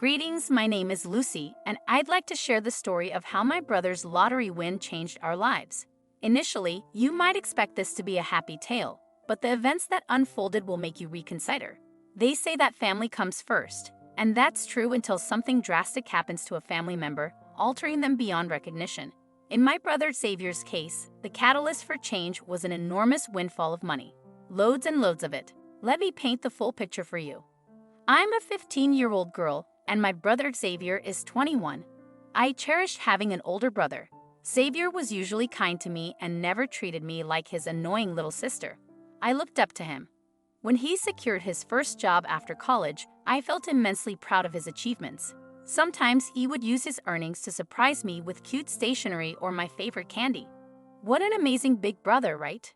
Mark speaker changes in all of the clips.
Speaker 1: Greetings, my name is Lucy, and I'd like to share the story of how my brother's lottery win changed our lives. Initially, you might expect this to be a happy tale, but the events that unfolded will make you reconsider. They say that family comes first, and that's true until something drastic happens to a family member, altering them beyond recognition. In my brother Xavier's case, the catalyst for change was an enormous windfall of money. Loads and loads of it. Let me paint the full picture for you. I'm a 15-year-old girl, and my brother Xavier is 21. I cherished having an older brother. Xavier was usually kind to me and never treated me like his annoying little sister. I looked up to him. When he secured his first job after college, I felt immensely proud of his achievements. Sometimes he would use his earnings to surprise me with cute stationery or my favorite candy. What an amazing big brother, right?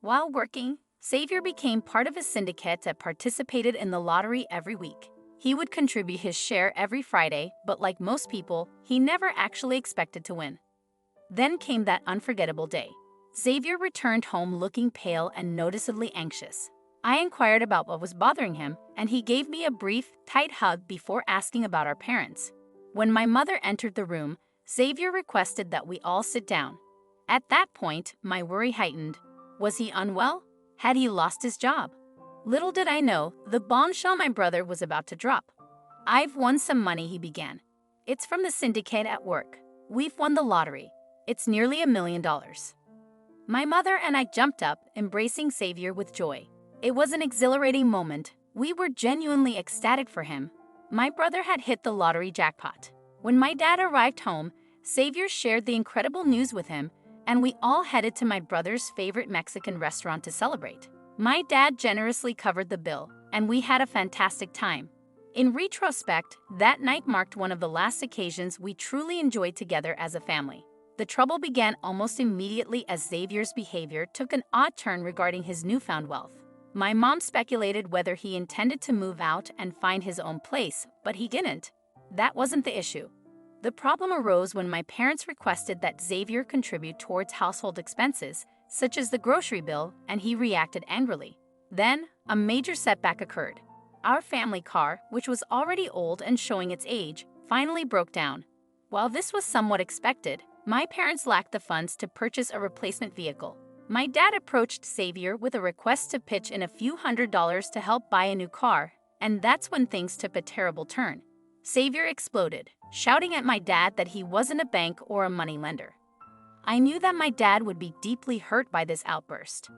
Speaker 1: While working, Xavier became part of a syndicate that participated in the lottery every week. He would contribute his share every Friday, but like most people, he never actually expected to win. Then came that unforgettable day. Xavier returned home looking pale and noticeably anxious. I inquired about what was bothering him, and he gave me a brief, tight hug before asking about our parents. When my mother entered the room, Xavier requested that we all sit down. At that point, my worry heightened. Was he unwell? Had he lost his job? Little did I know, the bombshell my brother was about to drop. "I've won some money," he began. "It's from the syndicate at work. We've won the lottery. It's nearly $1 million. My mother and I jumped up, embracing Xavier with joy. It was an exhilarating moment. We were genuinely ecstatic for him. My brother had hit the lottery jackpot. When my dad arrived home, Xavier shared the incredible news with him, and we all headed to my brother's favorite Mexican restaurant to celebrate. My dad generously covered the bill, and we had a fantastic time. In retrospect, that night marked one of the last occasions we truly enjoyed together as a family. The trouble began almost immediately as Xavier's behavior took an odd turn regarding his newfound wealth. My mom speculated whether he intended to move out and find his own place, but he didn't. That wasn't the issue. The problem arose when my parents requested that Xavier contribute towards household expenses, such as the grocery bill, and he reacted angrily. Then, a major setback occurred. Our family car, which was already old and showing its age, finally broke down. While this was somewhat expected, my parents lacked the funds to purchase a replacement vehicle. My dad approached Xavier with a request to pitch in a few $100s to help buy a new car, and that's when things took a terrible turn. Xavier exploded, shouting at my dad that he wasn't a bank or a moneylender. I knew that my dad would be deeply hurt by this outburst.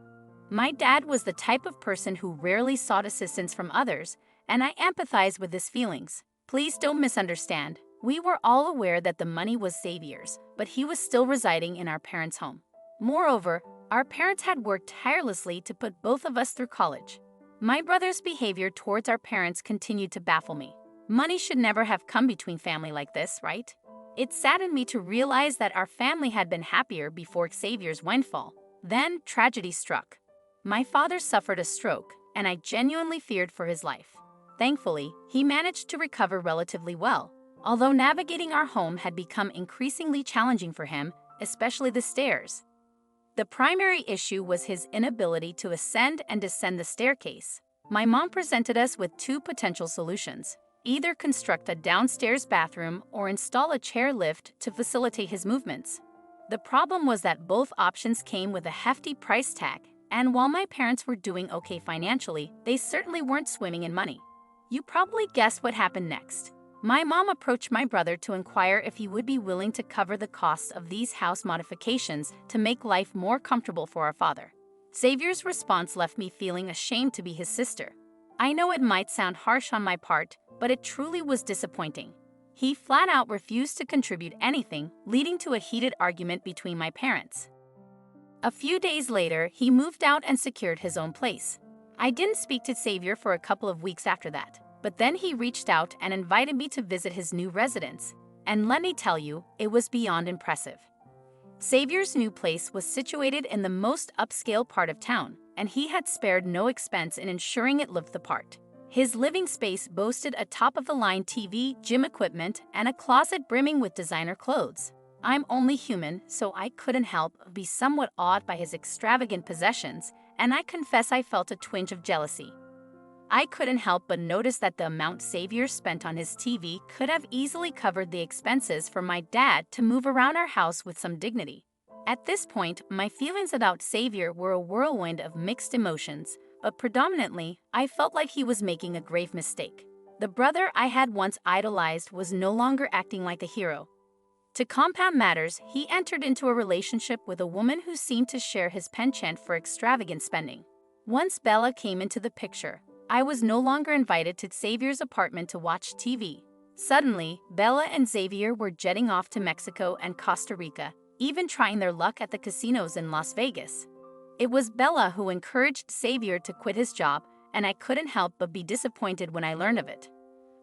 Speaker 1: My dad was the type of person who rarely sought assistance from others, and I empathized with his feelings. Please don't misunderstand. We were all aware that the money was Xavier's, but he was still residing in our parents' home. Moreover, our parents had worked tirelessly to put both of us through college. My brother's behavior towards our parents continued to baffle me. Money should never have come between family like this, right? It saddened me to realize that our family had been happier before Xavier's windfall. Then, tragedy struck. My father suffered a stroke, and I genuinely feared for his life. Thankfully, he managed to recover relatively well, although navigating our home had become increasingly challenging for him, especially the stairs. The primary issue was his inability to ascend and descend the staircase. My mom presented us with two potential solutions: either construct a downstairs bathroom or install a chair lift to facilitate his movements. The problem was that both options came with a hefty price tag, and while my parents were doing okay financially, they certainly weren't swimming in money. You probably guessed what happened next. My mom approached my brother to inquire if he would be willing to cover the costs of these house modifications to make life more comfortable for our father. Xavier's response left me feeling ashamed to be his sister. I know it might sound harsh on my part, but it truly was disappointing. He flat out refused to contribute anything, leading to a heated argument between my parents. A few days later, he moved out and secured his own place. I didn't speak to Xavier for a couple of weeks after that, but then he reached out and invited me to visit his new residence. And let me tell you, it was beyond impressive. Xavier's new place was situated in the most upscale part of town, and he had spared no expense in ensuring it looked the part. His living space boasted a top-of-the-line TV, gym equipment, and a closet brimming with designer clothes. I'm only human, so I couldn't help but be somewhat awed by his extravagant possessions, and I confess I felt a twinge of jealousy. I couldn't help but notice that the amount Xavier spent on his TV could have easily covered the expenses for my dad to move around our house with some dignity. At this point, my feelings about Xavier were a whirlwind of mixed emotions, but predominantly, I felt like he was making a grave mistake. The brother I had once idolized was no longer acting like a hero. To compound matters, he entered into a relationship with a woman who seemed to share his penchant for extravagant spending. Once Bella came into the picture, I was no longer invited to Xavier's apartment to watch TV. Suddenly, Bella and Xavier were jetting off to Mexico and Costa Rica, even trying their luck at the casinos in Las Vegas. It was Bella who encouraged Xavier to quit his job, and I couldn't help but be disappointed when I learned of it.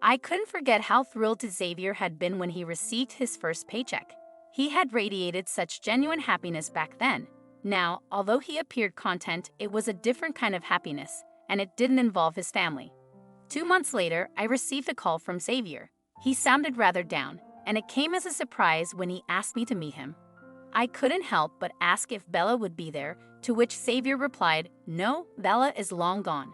Speaker 1: I couldn't forget how thrilled Xavier had been when he received his first paycheck. He had radiated such genuine happiness back then. Now, although he appeared content, it was a different kind of happiness, and it didn't involve his family. 2 months later, I received a call from Xavier. He sounded rather down, and it came as a surprise when he asked me to meet him. I couldn't help but ask if Bella would be there, to which Xavier replied, "No, Bella is long gone."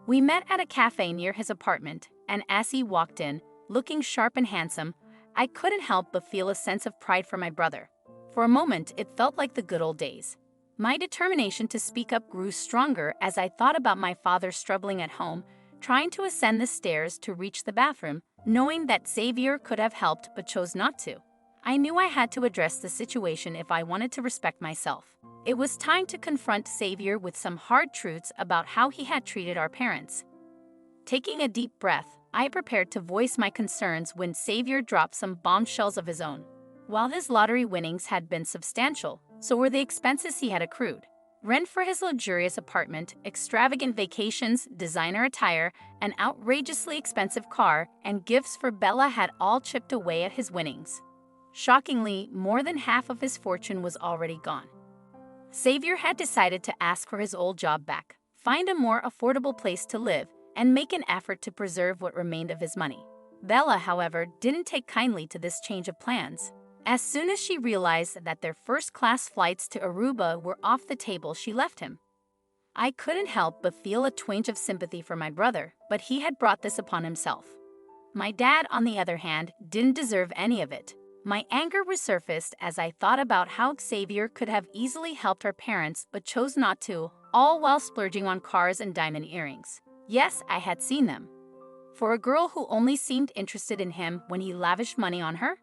Speaker 1: We met at a cafe near his apartment, and as he walked in, looking sharp and handsome, I couldn't help but feel a sense of pride for my brother. For a moment, it felt like the good old days. My determination to speak up grew stronger as I thought about my father struggling at home, trying to ascend the stairs to reach the bathroom, knowing that Xavier could have helped but chose not to. I knew I had to address the situation if I wanted to respect myself. It was time to confront Xavier with some hard truths about how he had treated our parents. Taking a deep breath, I prepared to voice my concerns when Xavier dropped some bombshells of his own. While his lottery winnings had been substantial, so were the expenses he had accrued. Rent for his luxurious apartment, extravagant vacations, designer attire, an outrageously expensive car, and gifts for Bella had all chipped away at his winnings. Shockingly, more than half of his fortune was already gone. Xavier had decided to ask for his old job back, find a more affordable place to live, and make an effort to preserve what remained of his money. Bella, however, didn't take kindly to this change of plans. As soon as she realized that their first-class flights to Aruba were off the table, she left him. I couldn't help but feel a twinge of sympathy for my brother, but he had brought this upon himself. My dad, on the other hand, didn't deserve any of it. My anger resurfaced as I thought about how Xavier could have easily helped our parents but chose not to, all while splurging on cars and diamond earrings. Yes, I had seen them. For a girl who only seemed interested in him when he lavished money on her?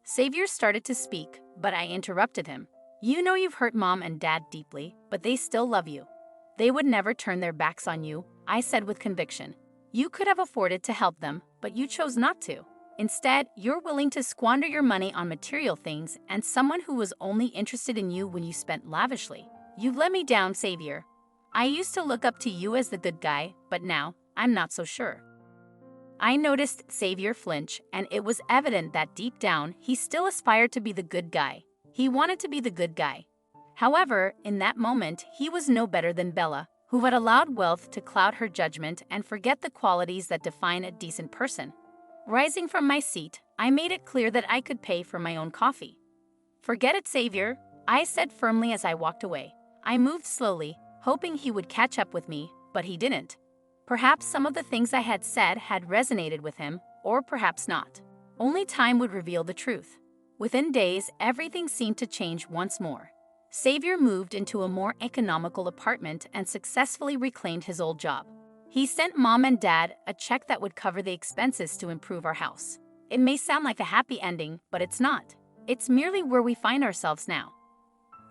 Speaker 1: Xavier started to speak, but I interrupted him. "You know you've hurt Mom and Dad deeply, but they still love you. They would never turn their backs on you," I said with conviction. "You could have afforded to help them, but you chose not to. Instead, you're willing to squander your money on material things and someone who was only interested in you when you spent lavishly. You've let me down, Xavier. I used to look up to you as the good guy, but now, I'm not so sure." I noticed Xavier flinch, and it was evident that deep down, he still aspired to be the good guy. He wanted to be the good guy. However, in that moment, he was no better than Bella, who had allowed wealth to cloud her judgment and forget the qualities that define a decent person. Rising from my seat, I made it clear that I could pay for my own coffee. "Forget it, Xavier," I said firmly as I walked away. I moved slowly, hoping he would catch up with me, but he didn't. Perhaps some of the things I had said had resonated with him, or perhaps not. Only time would reveal the truth. Within days, everything seemed to change once more. Xavier moved into a more economical apartment and successfully reclaimed his old job. He sent Mom and Dad a check that would cover the expenses to improve our house. It may sound like a happy ending, but it's not. It's merely where we find ourselves now.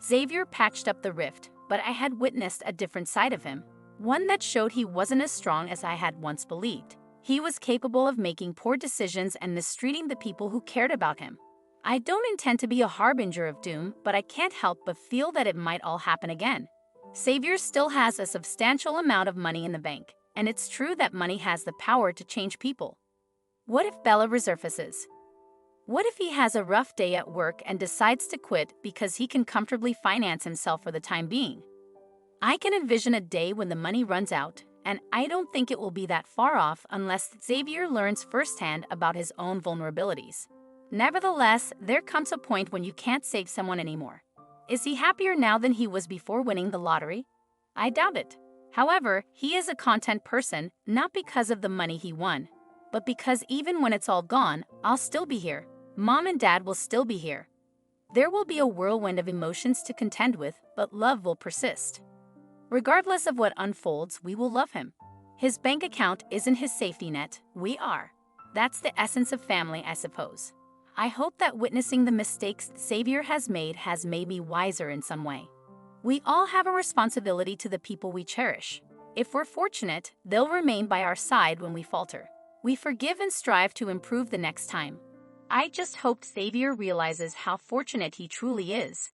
Speaker 1: Xavier patched up the rift, but I had witnessed a different side of him. One that showed he wasn't as strong as I had once believed. He was capable of making poor decisions and mistreating the people who cared about him. I don't intend to be a harbinger of doom, but I can't help but feel that it might all happen again. Xavier still has a substantial amount of money in the bank, and it's true that money has the power to change people. What if Bella resurfaces? What if he has a rough day at work and decides to quit because he can comfortably finance himself for the time being? I can envision a day when the money runs out, and I don't think it will be that far off unless Xavier learns firsthand about his own vulnerabilities. Nevertheless, there comes a point when you can't save someone anymore. Is he happier now than he was before winning the lottery? I doubt it. However, he is a content person, not because of the money he won, but because even when it's all gone, I'll still be here. Mom and Dad will still be here. There will be a whirlwind of emotions to contend with, but love will persist. Regardless of what unfolds, we will love him. His bank account isn't his safety net, we are. That's the essence of family, I suppose. I hope that witnessing the mistakes Xavier has made me wiser in some way. We all have a responsibility to the people we cherish. If we're fortunate, they'll remain by our side when we falter. We forgive and strive to improve the next time. I just hope Xavier realizes how fortunate he truly is.